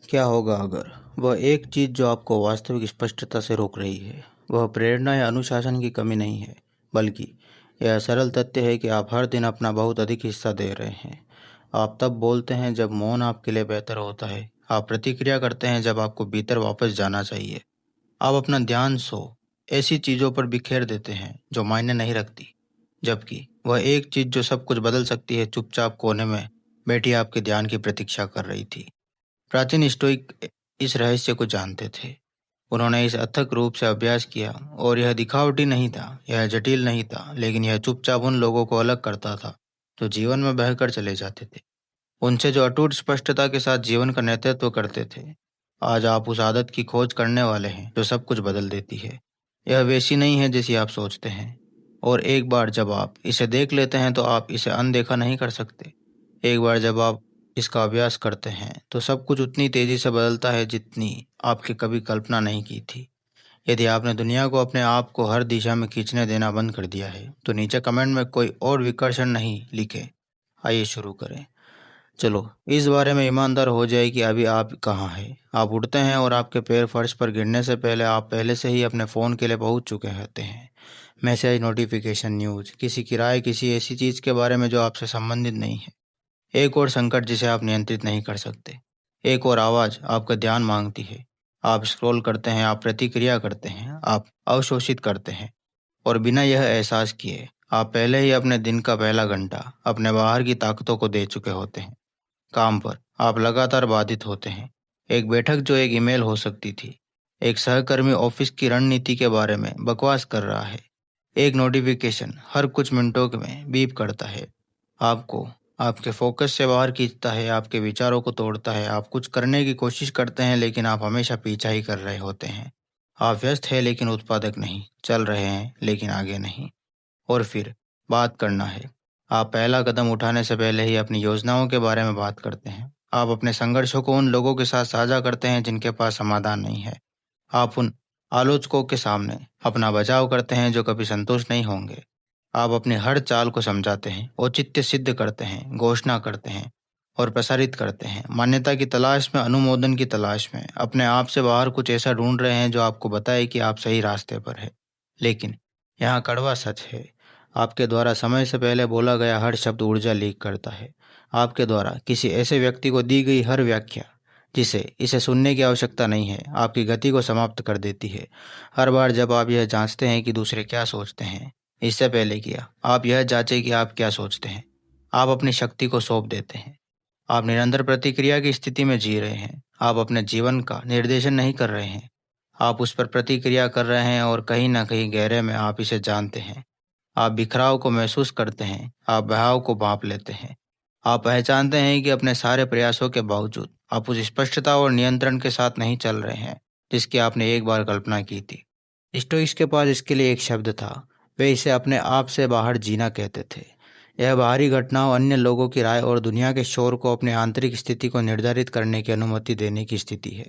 क्या होगा अगर वह एक चीज़ जो आपको वास्तविक स्पष्टता से रोक रही है, वह प्रेरणा या अनुशासन की कमी नहीं है, बल्कि यह सरल तथ्य है कि आप हर दिन अपना बहुत अधिक हिस्सा दे रहे हैं। आप तब बोलते हैं जब मौन आपके लिए बेहतर होता है। आप प्रतिक्रिया करते हैं जब आपको भीतर वापस जाना चाहिए। आप अपना ध्यान ऐसी चीज़ों पर बिखेर देते हैं जो मायने नहीं रखती, जबकि वह एक चीज़ जो सब कुछ बदल सकती है चुपचाप कोने में बैठी आपके ध्यान की प्रतीक्षा कर रही थी। प्राचीन स्टोइक इस रहस्य को जानते थे। उन्होंने इस अथक रूप से अभ्यास किया और यह दिखावटी नहीं था, यह जटिल नहीं था, लेकिन यह चुपचाप उन लोगों को अलग करता था जो जीवन में बहकर चले जाते थे, उनसे जो अटूट स्पष्टता के साथ जीवन का नेतृत्व करते थे। आज आप उस आदत की खोज करने वाले हैं जो सब कुछ बदल देती है। यह वैसी नहीं है जैसी आप सोचते हैं, और एक बार जब आप इसे देख लेते हैं तो आप इसे अनदेखा नहीं कर सकते। एक बार जब आप इसका अभ्यास करते हैं तो सब कुछ उतनी तेजी से बदलता है जितनी आपके कभी कल्पना नहीं की थी। यदि आपने दुनिया को अपने आप को हर दिशा में खींचने देना बंद कर दिया है तो नीचे कमेंट में कोई और विकर्षण नहीं लिखे। आइए शुरू करें। चलो इस बारे में ईमानदार हो जाए कि अभी आप कहाँ हैं। आप उठते हैं और आपके पैर फर्श पर गिरने से पहले आप पहले से ही अपने फ़ोन के लिए पहुंच चुके होते हैं। मैसेज, नोटिफिकेशन, न्यूज़, किसी की राय, किसी ऐसी चीज़ के बारे में जो आपसे संबंधित नहीं है। एक और संकट जिसे आप नियंत्रित नहीं कर सकते। एक और आवाज़ आपका ध्यान मांगती है। आप स्क्रॉल करते हैं, आप प्रतिक्रिया करते हैं, आप अवशोषित करते हैं, और बिना यह एहसास किए आप पहले ही अपने दिन का पहला घंटा अपने बाहर की ताकतों को दे चुके होते हैं। काम पर आप लगातार बाधित होते हैं। एक बैठक जो एक ईमेल हो सकती थी। एक सहकर्मी ऑफिस की रणनीति के बारे में बकवास कर रहा है। एक नोटिफिकेशन हर कुछ मिनटों में बीप करता है। आपको आपके फोकस से बाहर खींचता है, आपके विचारों को तोड़ता है। आप कुछ करने की कोशिश करते हैं लेकिन आप हमेशा पीछा ही कर रहे होते हैं। आप व्यस्त हैं लेकिन उत्पादक नहीं, चल रहे हैं लेकिन आगे नहीं। और फिर बात करना है। आप पहला कदम उठाने से पहले ही अपनी योजनाओं के बारे में बात करते हैं। आप अपने संघर्षों को उन लोगों के साथ साझा करते हैं जिनके पास समाधान नहीं है। आप उन आलोचकों के सामने अपना बचाव करते हैं जो कभी संतुष्ट नहीं होंगे। आप अपनी हर चाल को समझाते हैं, औचित्य सिद्ध करते हैं, घोषणा करते हैं और प्रसारित करते हैं। मान्यता की तलाश में, अनुमोदन की तलाश में, अपने आप से बाहर कुछ ऐसा ढूंढ रहे हैं जो आपको बताए कि आप सही रास्ते पर हैं। लेकिन यहाँ कड़वा सच है, आपके द्वारा समय से पहले बोला गया हर शब्द ऊर्जा लीक करता है। आपके द्वारा किसी ऐसे व्यक्ति को दी गई हर व्याख्या जिसे इसे सुनने की आवश्यकता नहीं है, आपकी गति को समाप्त कर देती है। हर बार जब आप यह जांचते हैं कि दूसरे क्या सोचते हैं, इससे पहले किया आप यह जांचें कि आप क्या सोचते हैं, आप अपनी शक्ति को सौंप देते हैं। आप निरंतर प्रतिक्रिया की स्थिति में जी रहे हैं। आप अपने जीवन का निर्देशन नहीं कर रहे हैं, आप उस पर प्रतिक्रिया कर रहे हैं, और कहीं ना कहीं गहरे में आप इसे जानते हैं। आप बिखराव को महसूस करते हैं, आप बहाव को भांप लेते हैं। आप पहचानते हैं कि अपने सारे प्रयासों के बावजूद आप उस स्पष्टता और नियंत्रण के साथ नहीं चल रहे हैं जिसकी आपने एक बार कल्पना की थी। स्टोइक्स के पास इसके लिए एक शब्द था। वे इसे अपने आप से बाहर जीना कहते थे। यह बाहरी घटनाओं, अन्य लोगों की राय और दुनिया के शोर को अपनी आंतरिक स्थिति को निर्धारित करने की अनुमति देने की स्थिति है।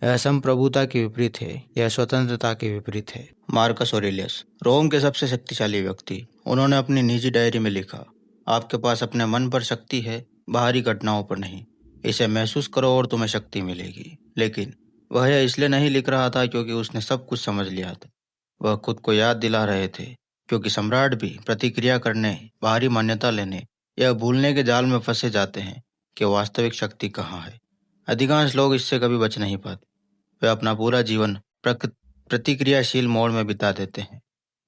यह संप्रभुता के विपरीत है, यह स्वतंत्रता के विपरीत है। मार्कस ऑरेलियस, रोम के सबसे शक्तिशाली व्यक्ति, उन्होंने अपनी निजी डायरी में लिखा, आपके पास अपने मन पर शक्ति है, बाहरी घटनाओं पर नहीं। इसे महसूस करो और तुम्हें शक्ति मिलेगी। लेकिन वह यह इसलिए नहीं लिख रहा था क्योंकि उसने सब कुछ समझ लिया था। वह खुद को याद दिला रहे थे, क्योंकि सम्राट भी प्रतिक्रिया करने, बाहरी मान्यता लेने या भूलने के जाल में फंसे जाते हैं कि वास्तविक शक्ति कहाँ है। अधिकांश लोग इससे कभी बच नहीं पाते। वे अपना पूरा जीवन प्रतिक्रियाशील मोड में बिता देते हैं।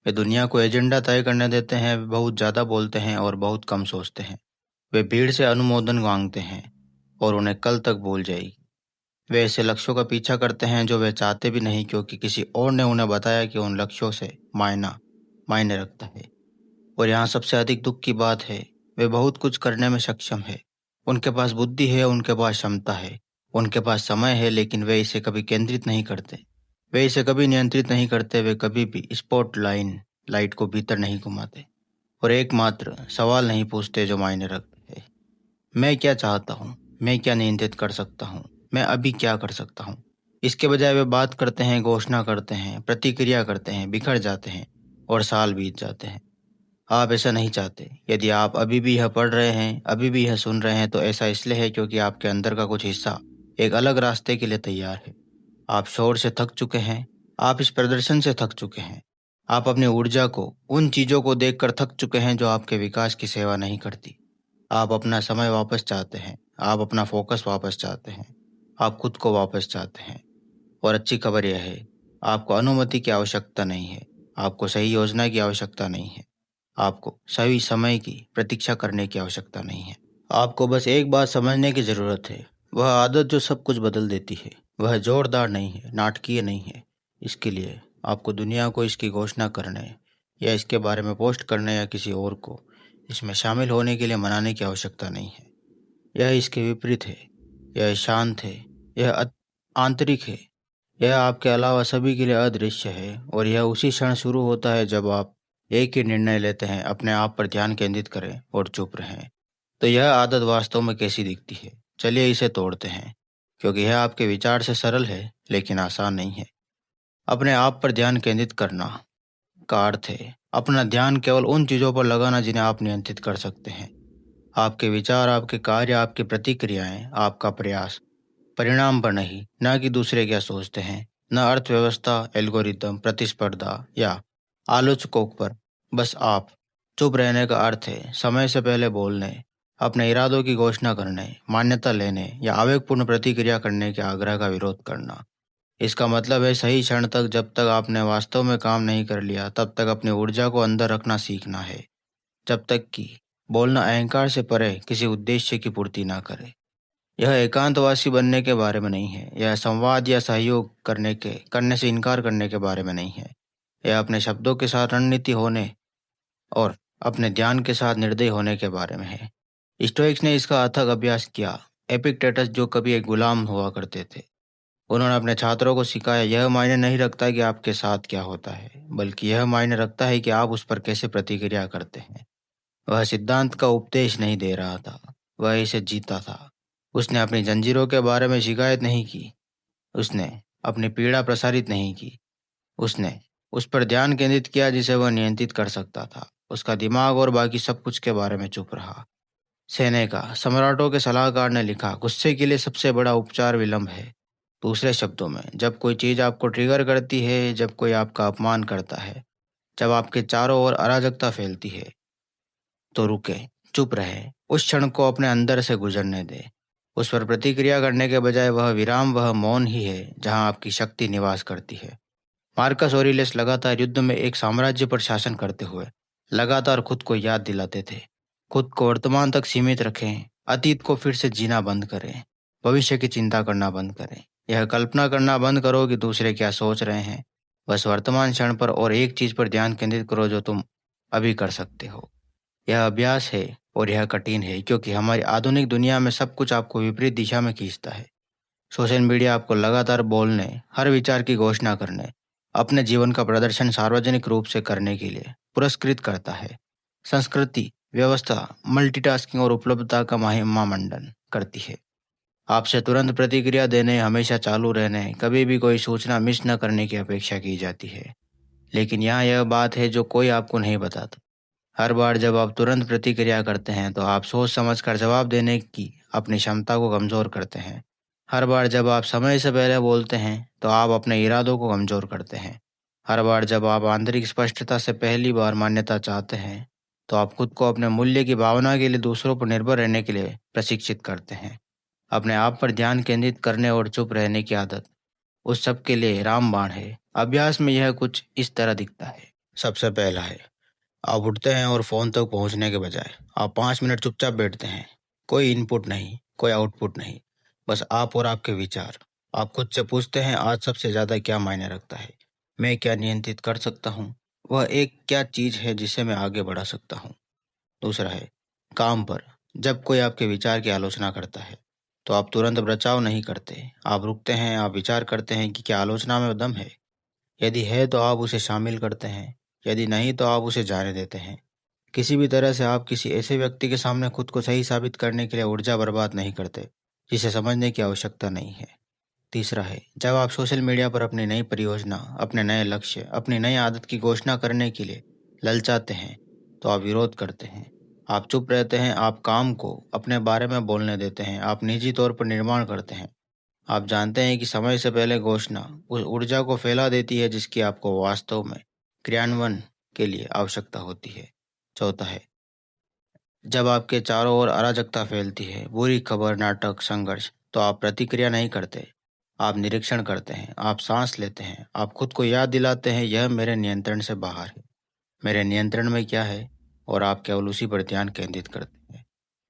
वे दुनिया को एजेंडा तय करने देते हैं, वे बहुत ज़्यादा बोलते हैं और बहुत कम सोचते हैं। वे भीड़ से अनुमोदन मांगते हैं और उन्हें कल तक भूल जाएगी। वे ऐसे लक्ष्यों का पीछा करते हैं जो वे चाहते भी नहीं, क्योंकि किसी और ने उन्हें बताया कि उन लक्ष्यों से मायने रखता है। और यहाँ सबसे अधिक दुख की बात है, वे बहुत कुछ करने में सक्षम है। उनके पास बुद्धि है, उनके पास क्षमता है, उनके पास समय है, लेकिन वे इसे कभी केंद्रित नहीं करते। वे इसे कभी नियंत्रित नहीं करते। वे कभी भी स्पॉट लाइट को भीतर नहीं घुमाते और एकमात्र सवाल नहीं पूछते जो मायने रखते हैं। मैं क्या चाहता हूँ, मैं क्या नियंत्रित कर सकता हूँ, मैं अभी क्या कर सकता हूँ। इसके बजाय वे बात करते हैं, घोषणा करते हैं, प्रतिक्रिया करते हैं, बिखर जाते हैं और साल बीत जाते हैं। आप ऐसा नहीं चाहते। यदि आप अभी भी यह पढ़ रहे हैं, अभी भी यह सुन रहे हैं, तो ऐसा इसलिए है क्योंकि आपके अंदर का कुछ हिस्सा एक अलग रास्ते के लिए तैयार है। आप शोर से थक चुके हैं, आप इस प्रदर्शन से थक चुके हैं, आप अपनी ऊर्जा को उन चीज़ों को देखकर थक चुके हैं जो आपके विकास की सेवा नहीं करती। आप अपना समय वापस चाहते हैं, आप अपना फोकस वापस चाहते हैं, आप खुद को वापस चाहते हैं। और अच्छी खबर यह है, आपको अनुमति की आवश्यकता नहीं है, आपको सही योजना की आवश्यकता नहीं है, आपको सही समय की प्रतीक्षा करने की आवश्यकता नहीं है। आपको बस एक बात समझने की ज़रूरत है, वह आदत जो सब कुछ बदल देती है, वह जोरदार नहीं है, नाटकीय नहीं है। इसके लिए आपको दुनिया को इसकी घोषणा करने या इसके बारे में पोस्ट करने या किसी और को इसमें शामिल होने के लिए मनाने की आवश्यकता नहीं है। यह इसके विपरीत है, यह शांत है, यह आंतरिक है, यह आपके अलावा सभी के लिए अदृश्य है और यह उसी क्षण शुरू होता है जब आप एक ही निर्णय लेते हैं, अपने आप पर ध्यान केंद्रित करें और चुप रहें। तो यह आदत वास्तव में कैसी दिखती है? चलिए इसे तोड़ते हैं, क्योंकि यह आपके विचार से सरल है लेकिन आसान नहीं है। अपने आप पर ध्यान केंद्रित करना का अर्थ है अपना ध्यान केवल उन चीज़ों पर लगाना जिन्हें आप नियंत्रित कर सकते हैं। आपके विचार, आपके कार्य, आपकी प्रतिक्रियाएं, आपका प्रयास, परिणाम पर नहीं, न कि दूसरे क्या सोचते हैं, न अर्थव्यवस्था, एल्गोरिदम, प्रतिस्पर्धा या आलोचकों पर। बस आप। चुप रहने का अर्थ है समय से पहले बोलने, अपने इरादों की घोषणा करने, मान्यता लेने या आवेगपूर्ण प्रतिक्रिया करने के आग्रह का विरोध करना। इसका मतलब है सही क्षण तक, जब तक आपने वास्तव में काम नहीं कर लिया, तब तक अपनी ऊर्जा को अंदर रखना सीखना है। जब तक कि बोलना अहंकार से परे किसी उद्देश्य की पूर्ति ना करे। यह एकांतवासी बनने के बारे में नहीं है, यह संवाद या सहयोग करने से इनकार करने के बारे में नहीं है। यह अपने शब्दों के साथ रणनीति होने और अपने ध्यान के साथ निर्दयी होने के बारे में है। स्टोइक्स ने इसका अथक अभ्यास किया। एपिक्टेटस, जो कभी एक गुलाम हुआ करते थे, उन्होंने अपने छात्रों को सिखाया, यह मायने नहीं रखता कि आपके साथ क्या होता है, बल्कि यह मायने रखता है कि आप उस पर कैसे प्रतिक्रिया करते हैं। वह सिद्धांत का उपदेश नहीं दे रहा था, वह इसे जीता था। उसने अपनी जंजीरों के बारे में शिकायत नहीं की, उसने अपनी पीड़ा प्रसारित नहीं की, उसने उस पर ध्यान केंद्रित किया जिसे वह नियंत्रित कर सकता था। उसका दिमाग और बाकी सब कुछ के बारे में चुप रहा। सेनेका, सम्राटों के सलाहकार, ने लिखा, गुस्से के लिए सबसे बड़ा उपचार विलंब है। दूसरे शब्दों में, जब कोई चीज़ आपको ट्रिगर करती है, जब कोई आपका अपमान करता है, जब आपके चारों ओर अराजकता फैलती है, तो रुके, चुप रहे, उस क्षण को अपने अंदर से गुजरने दे। उस पर प्रतिक्रिया करने के बजाय वह विराम, वह मौन ही है जहां आपकी शक्ति निवास करती है। मार्कस ऑरिलियस लगातार युद्ध में एक साम्राज्य पर शासन करते हुए लगातार खुद को याद दिलाते थे, खुद को वर्तमान तक सीमित रखें, अतीत को फिर से जीना बंद करें, भविष्य की चिंता करना बंद करें, यह कल्पना करना बंद करो कि दूसरे क्या सोच रहे हैं। बस वर्तमान क्षण पर और एक चीज पर ध्यान केंद्रित करो जो तुम अभी कर सकते हो। यह अभ्यास है और यह कठिन है, क्योंकि हमारी आधुनिक दुनिया में सब कुछ आपको विपरीत दिशा में खींचता है। सोशल मीडिया आपको लगातार बोलने, हर विचार की घोषणा करने, अपने जीवन का प्रदर्शन सार्वजनिक रूप से करने के लिए पुरस्कृत करता है। संस्कृति, व्यवस्था, मल्टीटास्किंग और उपलब्धता का महिमा मंडन करती है। आपसे तुरंत प्रतिक्रिया देने, हमेशा चालू रहने, कभी भी कोई सूचना मिस न करने की अपेक्षा की जाती है। लेकिन यहाँ यह बात है जो कोई आपको नहीं बताता। हर बार जब आप तुरंत प्रतिक्रिया करते हैं तो आप सोच समझकर जवाब देने की अपनी क्षमता को कमजोर करते हैं। हर बार जब आप समय से पहले बोलते हैं तो आप अपने इरादों को कमजोर करते हैं। हर बार जब आप आंतरिक स्पष्टता से पहली बार मान्यता चाहते हैं तो आप खुद को अपने मूल्य की भावना के लिए दूसरों पर निर्भर रहने के लिए प्रशिक्षित करते हैं। अपने आप पर ध्यान केंद्रित करने और चुप रहने की आदत उस सब के लिए रामबाण है। अभ्यास में यह कुछ इस तरह दिखता है। सबसे पहला है, आप उठते हैं और फोन तक पहुंचने के बजाय आप 5 मिनट चुपचाप बैठते हैं। कोई इनपुट नहीं, कोई आउटपुट नहीं, बस आप और आपके विचार। आप खुद से पूछते हैं, आज सबसे ज्यादा क्या मायने रखता है, मैं क्या नियंत्रित कर सकता हूँ, वह एक क्या चीज है जिसे मैं आगे बढ़ा सकता हूँ। दूसरा है, काम पर। जब कोई आपके विचार की आलोचना करता है तो आप तुरंत बचाव नहीं करते, आप रुकते हैं, आप विचार करते हैं कि क्या आलोचना में दम है। यदि है तो आप उसे शामिल करते हैं, यदि नहीं तो आप उसे जाने देते हैं। किसी भी तरह से आप किसी ऐसे व्यक्ति के सामने खुद को सही साबित करने के लिए ऊर्जा बर्बाद नहीं करते जिसे समझने की आवश्यकता नहीं है। तीसरा है, जब आप सोशल मीडिया पर अपनी नई परियोजना, अपने नए लक्ष्य, अपनी नई आदत की घोषणा करने के लिए ललचाते हैं तो आप विरोध करते हैं। आप चुप रहते हैं, आप काम को अपने बारे में बोलने देते हैं, आप निजी तौर पर निर्माण करते हैं। आप जानते हैं कि समय से पहले घोषणा उस ऊर्जा को फैला देती है जिसकी आपको वास्तव में क्रियान्वयन के लिए आवश्यकता होती है। चौथा है, जब आपके चारों ओर अराजकता फैलती है, बुरी खबर, नाटक, संघर्ष, तो आप प्रतिक्रिया नहीं करते। आप निरीक्षण करते हैं, आप सांस लेते हैं, आप खुद को याद दिलाते हैं यह मेरे नियंत्रण से बाहर है। मेरे नियंत्रण में क्या है, और आप केवल उसी पर ध्यान केंद्रित करते हैं।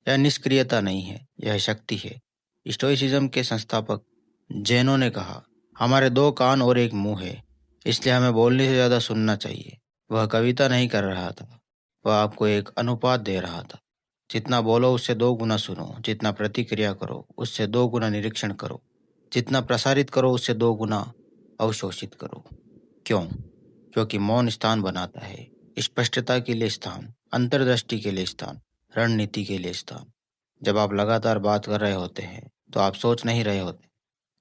यह निष्क्रियता नहीं है, यह शक्ति है। स्टोइसिज्म के संस्थापक जैनों ने कहा, हमारे दो कान और एक मुंह है, इसलिए हमें बोलने से ज्यादा सुनना चाहिए। वह कविता नहीं कर रहा था, वह आपको एक अनुपात दे रहा था। जितना बोलो उससे 2 गुना सुनो, जितना प्रतिक्रिया करो उससे 2 गुना निरीक्षण करो, जितना प्रसारित करो उससे 2 गुना अवशोषित करो। क्यों? क्योंकि मौन स्थान बनाता है, स्पष्टता के लिए स्थान, अंतर्दृष्टि के लिए स्थान, रणनीति के लिए स्थान। जब आप लगातार बात कर रहे होते हैं तो आप सोच नहीं रहे होते।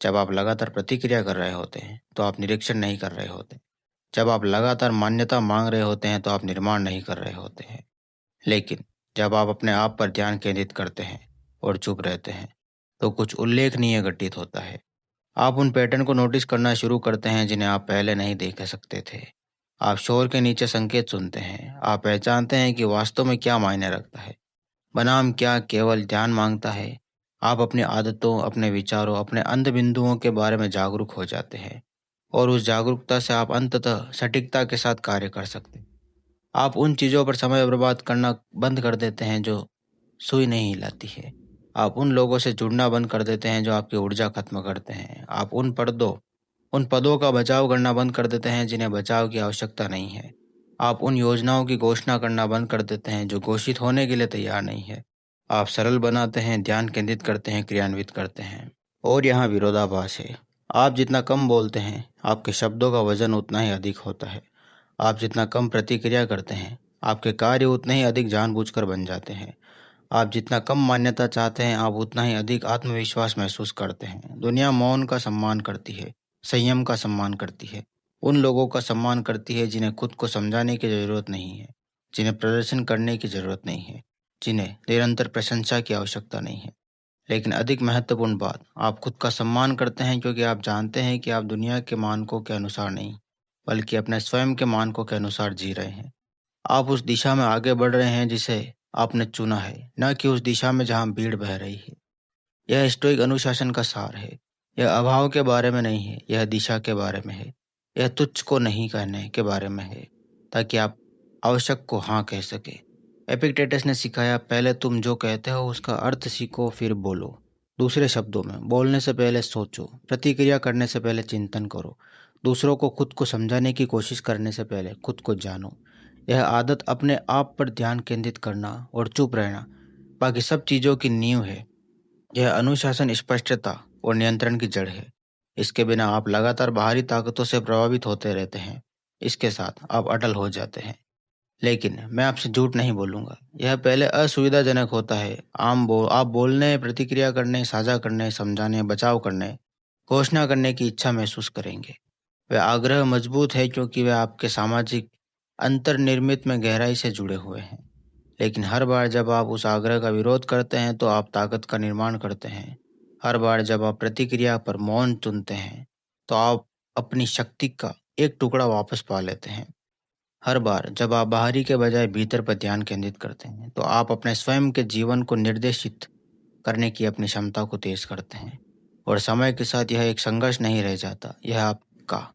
जब आप लगातार प्रतिक्रिया कर रहे होते हैं तो आप निरीक्षण नहीं कर रहे होते। जब आप लगातार मान्यता मांग रहे होते हैं तो आप निर्माण नहीं कर रहे होते हैं। लेकिन जब आप अपने आप पर ध्यान केंद्रित करते हैं और चुप रहते हैं तो कुछ उल्लेखनीय घटित होता है। आप उन पैटर्न को नोटिस करना शुरू करते हैं जिन्हें आप पहले नहीं देख सकते थे। आप शोर के नीचे संकेत सुनते हैं। आप पहचानते हैं कि वास्तव में क्या मायने रखता है, बनाम क्या केवल ध्यान मांगता है। आप अपनी आदतों, अपने विचारों, अपने अंध बिंदुओं के बारे में जागरूक हो जाते हैं, और उस जागरूकता से आप अंततः सटीकता के साथ कार्य कर सकते हैं। आप उन चीज़ों पर समय बर्बाद करना बंद कर देते हैं जो सुई नहीं हिलाती है। आप उन लोगों से जुड़ना बंद कर देते हैं जो आपकी ऊर्जा खत्म करते हैं। आप उन पदों का बचाव करना बंद कर देते हैं जिन्हें बचाव की आवश्यकता नहीं है। आप उन योजनाओं की घोषणा करना बंद कर देते हैं जो घोषित होने के लिए तैयार नहीं है। आप सरल बनाते हैं, ध्यान केंद्रित करते हैं, क्रियान्वित करते हैं। और यहाँ विरोधाभास है। आप जितना कम बोलते हैं, आपके शब्दों का वजन उतना ही अधिक होता है। आप जितना कम प्रतिक्रिया करते हैं, आपके कार्य उतने ही अधिक जानबूझकर बन जाते हैं। आप जितना कम मान्यता चाहते हैं, आप उतना ही अधिक आत्मविश्वास महसूस करते हैं। दुनिया मौन का सम्मान करती है, संयम का सम्मान करती है, उन लोगों का सम्मान करती है जिन्हें खुद को समझाने की जरूरत नहीं है, जिन्हें प्रदर्शन करने की जरूरत नहीं है, जिन्हें निरंतर प्रशंसा की आवश्यकता नहीं है। लेकिन अधिक महत्वपूर्ण बात, आप खुद का सम्मान करते हैं क्योंकि आप जानते हैं कि आप दुनिया के मानकों के अनुसार नहीं, बल्कि अपने स्वयं के मानकों के अनुसार जी रहे हैं। आप उस दिशा में आगे बढ़ रहे हैं जिसे आपने चुना है, न कि उस दिशा में जहां भीड़ बह रही है। यह स्टोइक अनुशासन का सार है। यह अभाव के बारे में नहीं है, यह दिशा के बारे में है। यह तुच्छ को नहीं कहने के बारे में है, ताकि आप आवश्यक को हाँ कह सके। एपिक्टेटस ने सिखाया, पहले तुम जो कहते हो उसका अर्थ सीखो, फिर बोलो। दूसरे शब्दों में, बोलने से पहले सोचो, प्रतिक्रिया करने से पहले चिंतन करो, दूसरों को खुद को समझाने की कोशिश करने से पहले खुद को जानो। यह आदत अपने आप पर ध्यान केंद्रित करना और चुप रहना बाकी सब चीज़ों की नींव है। यह अनुशासन स्पष्टता और नियंत्रण की जड़ है। इसके बिना आप लगातार बाहरी ताकतों से प्रभावित होते रहते हैं। इसके साथ आप अटल हो जाते हैं। लेकिन मैं आपसे झूठ नहीं बोलूंगा, यह पहले असुविधाजनक होता है। आप बोलने, प्रतिक्रिया करने, साझा करने, समझाने, बचाव करने, घोषणा करने की इच्छा महसूस करेंगे। वह आग्रह मजबूत है क्योंकि वे आपके सामाजिक अंतर्निर्मित में गहराई से जुड़े हुए हैं। लेकिन हर बार जब आप उस आग्रह का विरोध करते हैं तो आप ताकत का निर्माण करते हैं। हर बार जब आप प्रतिक्रिया पर मौन चुनते हैं तो आप अपनी शक्ति का एक टुकड़ा वापस पा लेते हैं। हर बार जब आप बाहरी के बजाय भीतर पर ध्यान केंद्रित करते हैं तो आप अपने स्वयं के जीवन को निर्देशित करने की अपनी क्षमता को तेज करते हैं। और समय के साथ यह एक संघर्ष नहीं रह जाता, यह आपका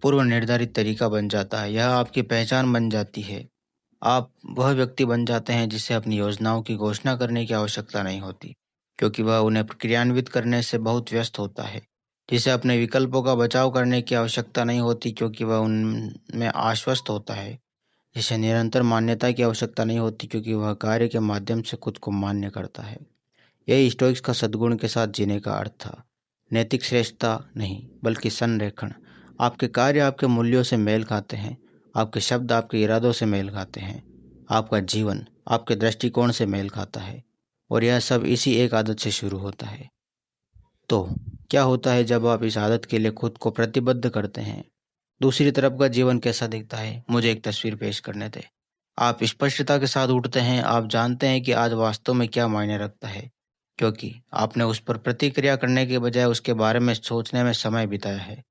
पूर्व निर्धारित तरीका बन जाता है। यह आपकी पहचान बन जाती है। आप वह व्यक्ति बन जाते हैं जिसे अपनी योजनाओं की घोषणा करने की आवश्यकता नहीं होती, क्योंकि वह उन्हें क्रियान्वित करने से बहुत व्यस्त होता है। जिसे अपने विकल्पों का बचाव करने की आवश्यकता नहीं होती, क्योंकि वह उनमें आश्वस्त होता है। जिसे निरंतर मान्यता की आवश्यकता नहीं होती, क्योंकि वह कार्य के माध्यम से खुद को मान्य करता है। यही स्टोइक्स का सद्गुण के साथ जीने का अर्थ था। नैतिक श्रेष्ठता नहीं, बल्कि संरेखण। आपके कार्य आपके मूल्यों से मेल खाते हैं, आपके शब्द आपके इरादों से मेल खाते हैं, आपका जीवन आपके दृष्टिकोण से मेल खाता है, और यह सब इसी एक आदत से शुरू होता है। तो क्या होता है जब आप इस आदत के लिए खुद को प्रतिबद्ध करते हैं? दूसरी तरफ का जीवन कैसा दिखता है? मुझे एक तस्वीर पेश करने दें। आप स्पष्टता के साथ उठते हैं। आप जानते हैं कि आज वास्तव में क्या मायने रखता है। क्योंकि आपने उस पर प्रतिक्रिया करने के बजाय उसके बारे में सोचने में समय बिताया है।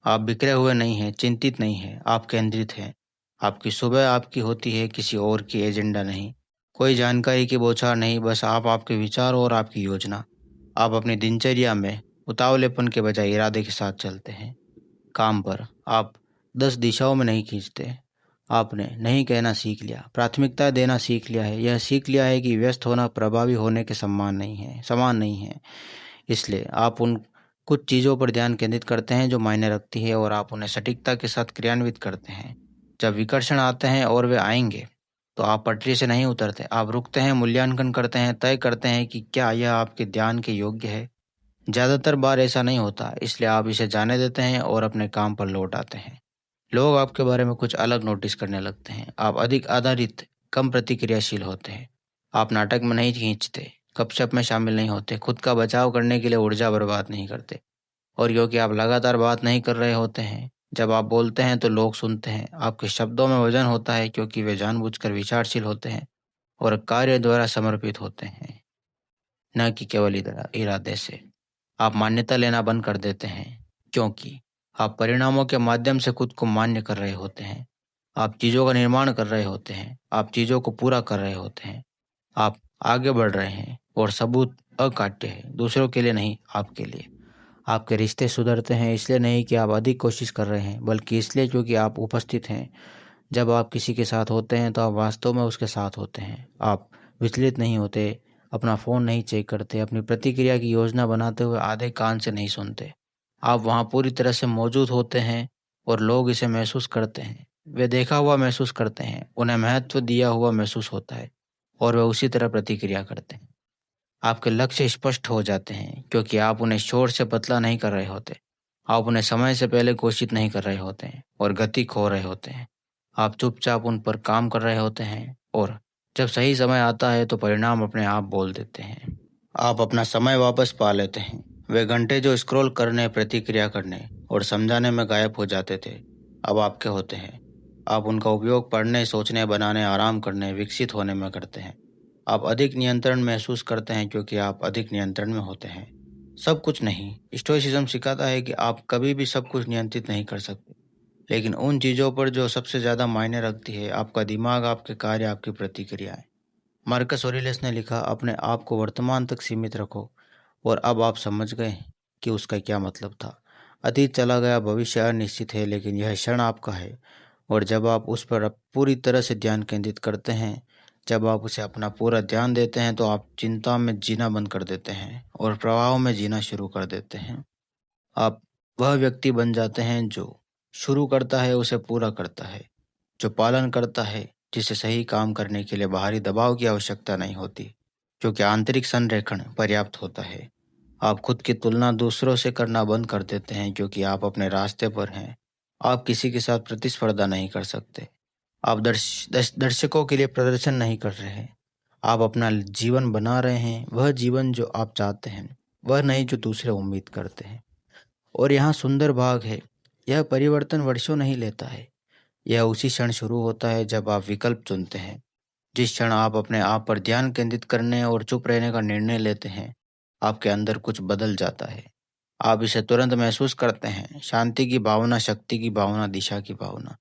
आप बिखरे हुए नहीं हैं, चिंतित नहीं हैं, आप केंद्रित हैं। आपकी सुबह आपकी होती है, किसी और की एजेंडा नहीं। कोई जानकारी की बौछार नहीं, बस आप, आपके विचार और आपकी योजना। आप अपनी दिनचर्या में उतावलेपन के बजाय इरादे के साथ चलते हैं। काम पर आप 10 दिशाओं में नहीं खींचते। आपने नहीं कहना सीख लिया, प्राथमिकता देना सीख लिया है। यह सीख लिया है कि व्यस्त होना प्रभावी होने के समान नहीं है। इसलिए आप उन कुछ चीज़ों पर ध्यान केंद्रित करते हैं जो मायने रखती है, और आप उन्हें सटीकता के साथ क्रियान्वित करते हैं। जब विकर्षण आते हैं, और वे आएंगे, तो आप पटरी से नहीं उतरते। आप रुकते हैं, मूल्यांकन करते हैं, तय करते हैं कि क्या यह आपके ध्यान के योग्य है। ज़्यादातर बार ऐसा नहीं होता, इसलिए आप इसे जाने देते हैं और अपने काम पर लौट आते हैं। लोग आपके बारे में कुछ अलग नोटिस करने लगते हैं। आप अधिक आधारित, कम प्रतिक्रियाशील होते हैं। आप नाटक में नहीं खींचते, गपशप में शामिल नहीं होते, खुद का बचाव करने के लिए ऊर्जा बर्बाद नहीं करते। और क्योंकि आप लगातार बात नहीं कर रहे होते हैं, जब आप बोलते हैं तो लोग सुनते हैं। आपके शब्दों में वजन होता है, क्योंकि वे जानबूझकर विचारशील होते हैं और कार्य द्वारा समर्पित होते हैं, न कि केवल इरादे से। आप मान्यता लेना बंद कर देते हैं, क्योंकि आप परिणामों के माध्यम से खुद को मान्य कर रहे होते हैं। आप चीज़ों का निर्माण कर रहे होते हैं, आप चीज़ों को पूरा कर रहे होते हैं। आप आगे बढ़ रहे हैं, और सबूत अकाट्य है, दूसरों के लिए नहीं, आपके लिए। आपके रिश्ते सुधरते हैं, इसलिए नहीं कि आप अधिक कोशिश कर रहे हैं, बल्कि इसलिए क्योंकि आप उपस्थित हैं। जब आप किसी के साथ होते हैं तो आप वास्तव में उसके साथ होते हैं। आप विचलित नहीं होते, अपना फ़ोन नहीं चेक करते, अपनी प्रतिक्रिया की योजना बनाते हुए आधे कान से नहीं सुनते। आप वहाँ पूरी तरह से मौजूद होते हैं, और लोग इसे महसूस करते हैं। वे देखा हुआ महसूस करते हैं, उन्हें महत्व दिया हुआ महसूस होता है, और वे उसी तरह प्रतिक्रिया करते हैं। आपके लक्ष्य स्पष्ट हो जाते हैं, क्योंकि आप उन्हें शोर से पतला नहीं कर रहे होते। आप उन्हें समय से पहले घोषित नहीं कर रहे होते हैं और गति खो रहे होते हैं। आप चुपचाप उन पर काम कर रहे होते हैं, और जब सही समय आता है तो परिणाम अपने आप बोल देते हैं। आप अपना समय वापस पा लेते हैं। वे घंटे जो स्क्रॉल करने, प्रतिक्रिया करने और समझाने में गायब हो जाते थे, अब आपके होते हैं। आप उनका उपयोग पढ़ने, सोचने, बनाने, आराम करने, विकसित होने में करते हैं। आप अधिक नियंत्रण महसूस करते हैं, क्योंकि आप अधिक नियंत्रण में होते हैं। सब कुछ नहीं। स्टोइसिज्म सिखाता है कि आप कभी भी सब कुछ नियंत्रित नहीं कर सकते, लेकिन उन चीज़ों पर जो सबसे ज़्यादा मायने रखती है, आपका दिमाग, आपके कार्य, आपकी प्रतिक्रियाएं। मार्कस ऑरेलियस ने लिखा, अपने आप को वर्तमान तक सीमित रखो। और अब आप समझ गए कि उसका क्या मतलब था। अतीत चला गया, भविष्य अनिश्चित है, लेकिन यह क्षण आपका है। और जब आप उस पर पूरी तरह से ध्यान केंद्रित करते हैं, जब आप उसे अपना पूरा ध्यान देते हैं, तो आप चिंता में जीना बंद कर देते हैं और प्रवाह में जीना शुरू कर देते हैं। आप वह व्यक्ति बन जाते हैं जो शुरू करता है, उसे पूरा करता है, जो पालन करता है, जिसे सही काम करने के लिए बाहरी दबाव की आवश्यकता नहीं होती, क्योंकि आंतरिक संरेखण पर्याप्त होता है। आप खुद की तुलना दूसरों से करना बंद कर देते हैं, क्योंकि आप अपने रास्ते पर हैं। आप किसी के साथ प्रतिस्पर्धा नहीं कर सकते। आप दर्शकों के लिए प्रदर्शन नहीं कर रहे हैं। आप अपना जीवन बना रहे हैं, वह जीवन जो आप चाहते हैं, वह नहीं जो दूसरे उम्मीद करते हैं। और यहाँ सुंदर भाग है, यह परिवर्तन वर्षों नहीं लेता है। यह उसी क्षण शुरू होता है जब आप विकल्प चुनते हैं। जिस क्षण आप अपने आप पर ध्यान केंद्रित करने और चुप रहने का निर्णय लेते हैं, आपके अंदर कुछ बदल जाता है। आप इसे तुरंत महसूस करते हैं, शांति की भावना, शक्ति की भावना, दिशा की भावना।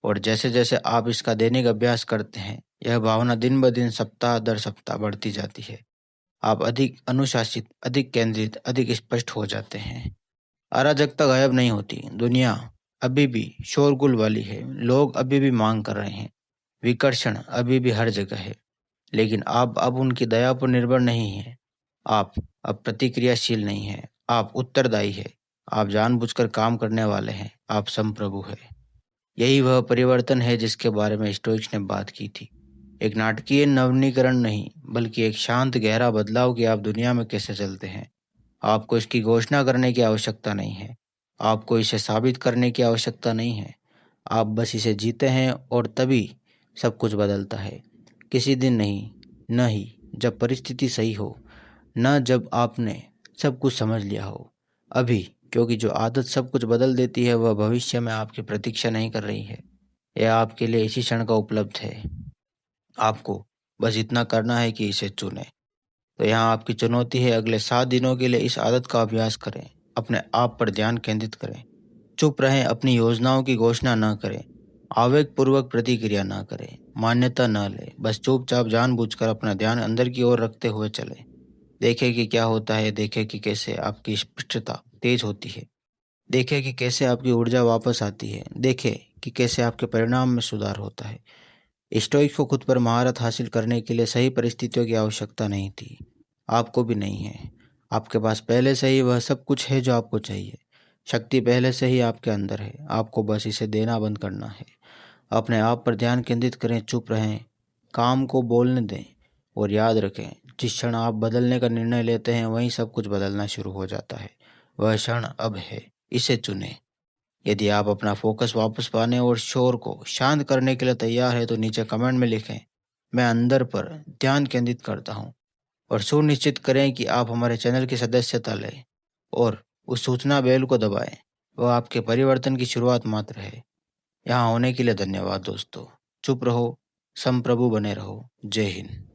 और जैसे जैसे आप इसका दैनिक अभ्यास करते हैं, यह भावना दिन ब दिन, सप्ताह दर सप्ताह बढ़ती जाती है। आप अधिक अनुशासित, अधिक केंद्रित, अधिक स्पष्ट हो जाते हैं। अराजकता गायब नहीं होती। दुनिया अभी भी शोरगुल वाली है, लोग अभी भी मांग कर रहे हैं, विकर्षण अभी भी हर जगह है। लेकिन आप अब उनकी दया पर निर्भर नहीं हैं। आप अब प्रतिक्रियाशील नहीं हैं, आप उत्तरदायी हैं। आप जानबूझकर काम करने वाले हैं, आप संप्रभु हैं। यही वह परिवर्तन है जिसके बारे में स्टोइक्स ने बात की थी। एक नाटकीय नवीनीकरण नहीं, बल्कि एक शांत, गहरा बदलाव कि आप दुनिया में कैसे चलते हैं। आपको इसकी घोषणा करने की आवश्यकता नहीं है। आपको इसे साबित करने की आवश्यकता नहीं है। आप बस इसे जीते हैं, और तभी सब कुछ बदलता है। किसी दिन नहीं, न ही जब परिस्थिति सही हो, न जब आपने सब कुछ समझ लिया हो। अभी, क्योंकि जो आदत सब कुछ बदल देती है, वह भविष्य में आपकी प्रतीक्षा नहीं कर रही है। यह आपके लिए इसी क्षण का उपलब्ध है। आपको बस इतना करना है कि इसे चुनें। तो यहाँ आपकी चुनौती है, अगले 7 दिनों के लिए इस आदत का अभ्यास करें। अपने आप पर ध्यान केंद्रित करें। चुप रहें, अपनी योजनाओं की घोषणा न करें। आवेगपूर्वक प्रतिक्रिया न करें। मान्यता न लें। बस चुपचाप जानबूझकर अपना ध्यान अंदर की ओर रखते हुए चलें। देखें कि क्या होता है, देखें कि कैसे आपकी स्पष्टता तेज होती है। देखें कि कैसे आपकी ऊर्जा वापस आती है। देखें कि कैसे आपके परिणाम में सुधार होता है। स्टोइक को खुद पर महारत हासिल करने के लिए सही परिस्थितियों की आवश्यकता नहीं थी। आपको भी नहीं है। आपके पास पहले से ही वह सब कुछ है जो आपको चाहिए। शक्ति पहले से ही आपके अंदर है, आपको बस इसे देना बंद करना है। अपने आप पर ध्यान केंद्रित करें, चुप रहें, काम को बोलने दें और याद रखें, जिस क्षण आप बदलने का निर्णय लेते हैं वहीं सब कुछ बदलना शुरू हो जाता है। वह क्षण अब है, इसे चुनें। यदि आप अपना फोकस वापस पाने और शोर को शांत करने के लिए तैयार है तो नीचे कमेंट में लिखें, मैं अंदर पर ध्यान केंद्रित करता हूँ। और सुनिश्चित करें कि आप हमारे चैनल की सदस्यता लें और उस सूचना बेल को दबाएं। वह आपके परिवर्तन की शुरुआत मात्र है। यहाँ होने के लिए धन्यवाद दोस्तों। चुप रहो, संप्रभु बने रहो। जय हिंद।